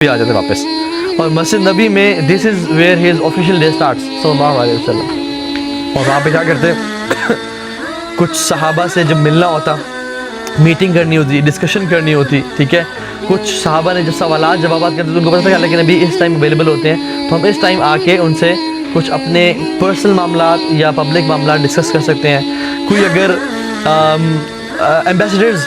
بھی آ جاتے واپس. اور مسجد نبی میں this is where his official day starts صلی اللہ علیہ وسلم. اور وہاں پہ کیا کرتے کچھ صحابہ سے جب ملنا ہوتا, میٹنگ کرنی ہوتی, ڈسکشن کرنی ہوتی, ٹھیک ہے. کچھ صحابہ نے جب سوالات جوابات کرتے تو ان کو پتہ تھا کہ لیکن ابھی اس ٹائم اویلیبل ہوتے ہیں, تو ہم اس ٹائم آ کے ان سے کچھ اپنے پرسنل معاملات یا پبلک معاملات ڈسکس کر سکتے ہیں. کوئی اگر ایمبیسڈرز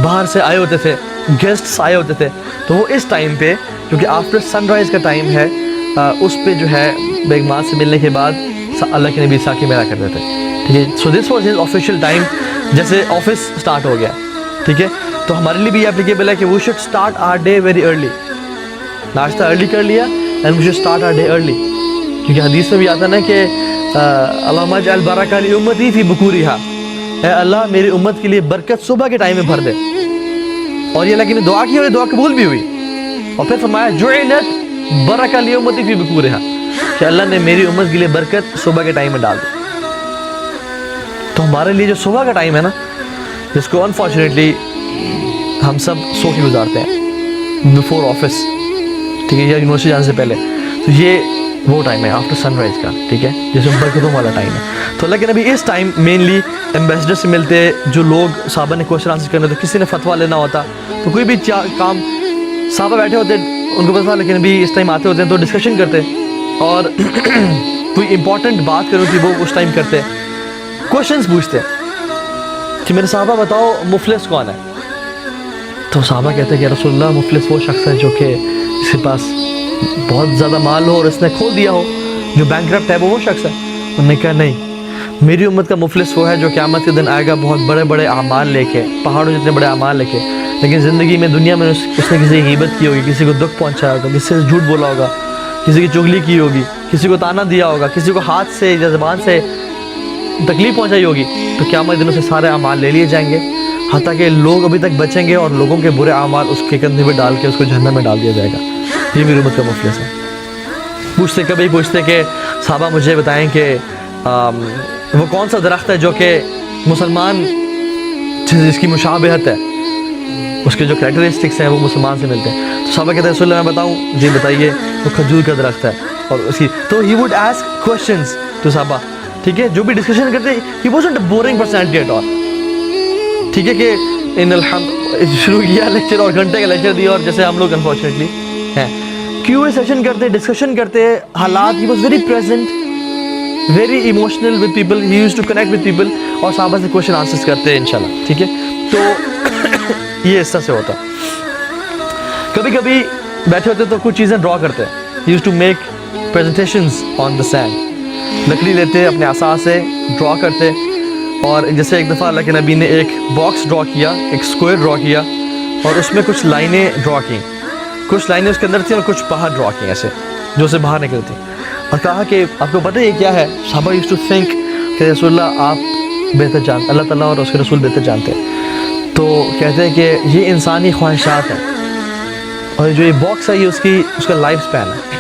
باہر سے آئے ہوتے تھے, گیسٹس آئے ہوتے تھے, تو وہ اس ٹائم پہ کیونکہ آفٹر سن رائز کا ٹائم ہے, اس پہ جو ہے بیگمات سے ملنے کے بعد اللہ کے نبی ساکی میرا کرتے تھے, ٹھیک ہے. So this was his official time, جیسے آفس اسٹارٹ ہو گیا, ٹھیک ہے. تو ہمارے لیے بھی اپلیکیبل ہے کہ we should start our day very early. ناشتہ ارلی کر لیا and we should start our day early, کیونکہ حدیث میں بھی آتا نا کہ اللہم اجعل برکۃ لامتی فی بکورہا, اے اللہ میری امت کے لیے برکت صبح کے ٹائم میں بھر دے. اور یہ اللہ کی نے دعا کی اور یہ دعا قبول بھی ہوئی. اور پھر فرمایا جعلت برکۃ لامتی فی بکورہا, کہ اللہ نے میری امت کے لیے برکت صبح کے ٹائم میں ڈال دی. تو ہمارے لیے جو صبح کا ٹائم ہے نا, جس کو انفارچونیٹلی ہم سب سو کے گزارتے ہیں بیفور آفس, ٹھیک ہے, یا یونیورسٹی جانے سے پہلے, تو یہ وہ ٹائم ہے آفٹر سن رائز کا, ٹھیک ہے, جس میں برکتوں والا ٹائم ہے. تو لیکن ابھی اس ٹائم مینلی ایمبیسڈر سے ملتے, جو لوگ صحابہ نے کوشچن آنسر کرنے, تو کسی نے فتویٰ لینا ہوتا, تو کوئی بھی کام صحابہ بیٹھے ہوتے ان کو پتہ, لیکن ابھی اس ٹائم آتے ہوتے ہیں تو ڈسکشن کرتے, اور کوئی امپورٹنٹ بات کرنی تھی وہ اس ٹائم کرتے, کوشچنس پوچھتے کہ میرے صحابہ بتاؤ مفلس کون ہے. تو صحابہ کہتے ہیں کہ رسول اللہ مفلس وہ شخص ہے جو کہ اس کے پاس بہت زیادہ مال ہو اور اس نے کھو دیا ہو, جو بینکرپٹ ہے وہ شخص ہے. انہوں نے کہا نہیں, میری امت کا مفلس وہ ہے جو قیامت کے دن آئے گا بہت بڑے بڑے اعمال لے کے, پہاڑوں جتنے بڑے اعمال لے کے, لیکن زندگی میں دنیا میں اس نے کسی کی غیبت کی ہوگی, کسی کو دکھ پہنچایا ہوگا, کسی سے جھوٹ بولا ہوگا, کسی کی چغلی کی ہوگی, کسی کو تانا دیا ہوگا, کسی کو ہاتھ سے یا زبان سے تکلیف پہنچائی ہوگی, تو قیامت دنوں سے سارے اعمال لے لیے جائیں گے, حتیٰ کہ لوگ ابھی تک بچیں گے اور لوگوں کے برے اعمال اس کے کندھے پہ ڈال کے اس کو جہنم میں ڈال دیا جائے گا. یہ میری امت کا مفلس ہے. کبھی پوچھتے کہ صحابہ مجھے بتائیں کہ وہ کون سا درخت ہے جو کہ مسلمان جس کی مشابہت ہے, اس کے جو کریکٹرسٹکس ہیں وہ مسلمان سے ملتے ہیں. تو صحابہ کہتے ہیں رسول اللہ میں بتاؤں, جی بتائیے, وہ کھجور کا درخت ہے. اور اس کی تو he would ask questions to صحابہ, ٹھیک ہے, جو بھی ڈسکشن کرتے he wasn't a boring personality at all, ٹھیک ہے, کہ ان الحمد شروع کیا لیکچر اور گھنٹے کا لیکچر دیا, اور جیسے ہم لوگ انفارچونیٹلی ہیں کیو اے سیشن کرتے, ڈسکشن کرتے, حالات, he was very present, very emotional with people, he used to connect with people, اور صحابہ سے کوشچن آنسرز کرتے انشاءاللہ, ٹھیک ہے. تو یہ حصہ سے ہوتا. کبھی کبھی بیٹھے ہوتے تو کچھ چیزیں ڈرا کرتے, he used to make presentations on the sand, لکڑی لیتے اپنے عصا سے ڈرا کرتے. اور جیسے ایک دفعہ اللہ کے نبی نے ایک باکس ڈرا کیا, ایک اسکوئر ڈرا کیا, اور اس میں کچھ لائنیں ڈرا کیں, کچھ لائنیں اس کے اندر تھیں اور کچھ باہر ڈرا کی ایسے جو سے باہر نکلتی, اور کہا کہ آپ کو پتہ ہے یہ کیا ہے. صحابہ یوزڈ ٹو تھنک کہ رسول اللہ آپ بہتر جانتے, اللہ تعالیٰ اور اس کے رسول بہتر جانتے. تو کہتے ہیں کہ یہ انسانی خواہشات ہیں, اور جو یہ باکس ہے یہ اس کا لائف سپین ہے,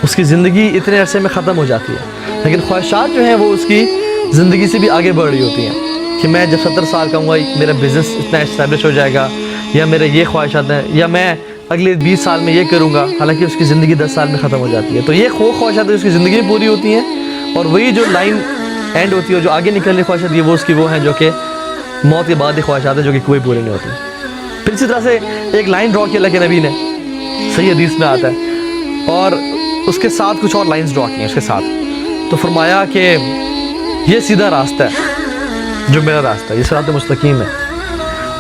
اس کی زندگی اتنے عرصے میں ختم ہو جاتی ہے, لیکن خواہشات جو ہیں وہ اس کی زندگی سے بھی آگے بڑھ رہی ہوتی ہیں, کہ میں جب 70 سال کا ہوں گا میرا بزنس اتنا اسٹیبلش ہو جائے گا, یا میرے یہ خواہشات ہیں, یا میں اگلے 20 سال میں یہ کروں گا, حالانکہ اس کی زندگی 10 سال میں ختم ہو جاتی ہے. تو یہ خواہشات اس کی زندگی میں پوری ہوتی ہیں, اور وہی جو لائن اینڈ ہوتی ہے, جو آگے نکلنے خواہشات یہ وہ اس کی وہ ہیں جو کہ موت کے بعد ہی خواہشات ہیں, جو کہ کوئی پوری نہیں ہوتی. پھر اسی طرح سے ایک لائن ڈرا کی اللہ کے نبی نے, صحیح حدیث میں آتا ہے, اور اس کے ساتھ کچھ اور لائنز ڈرا کی ہیں اس کے ساتھ. تو فرمایا کہ یہ سیدھا راستہ ہے جو میرا راستہ ہے, یہ صراط مستقیم ہے,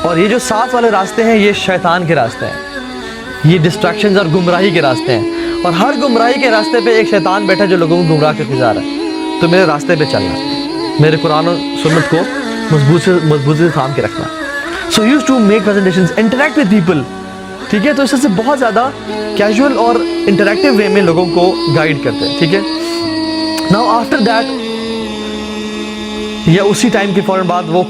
اور یہ جو ساتھ والے راستے ہیں یہ شیطان کے راستے ہیں, یہ ڈسٹریکشنز اور گمراہی کے راستے ہیں, اور ہر گمراہی کے راستے پہ ایک شیطان بیٹھا جو لوگوں کو گمراہ کر کے جا رہا ہے. تو میرے راستے پہ چلنا, میرے قرآن و سنت کو مضبوطی سے تھام کے رکھنا. So used to make presentations, interact with people, ٹھیک ہے. تو اس سے بہت زیادہ کیجول اور انٹریکٹیو وے میں لوگوں کو گائیڈ کرتے ہیں, ٹھیک ہے. ناؤ آفٹر دیٹ, یا اسی ٹائم کے فوراً بعد وہ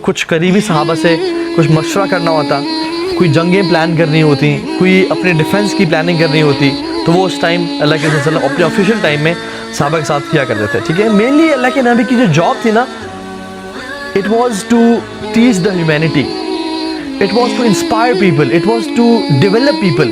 کچھ قریبی صحابہ سے کچھ مشورہ کرنا ہوتا, کوئی جنگیں پلان کرنی ہوتی, کوئی اپنے ڈیفنس کی پلاننگ کرنی ہوتی, تو وہ اس ٹائم اللہ کے رسول صلی اپنے آفیشیل ٹائم میں صحابہ کے ساتھ کیا کرتے تھے, ٹھیک ہے. مینلی اللہ کے نبی کی جو جاب تھی نا, it was to teach the humanity, it was to inspire people, it was to develop people.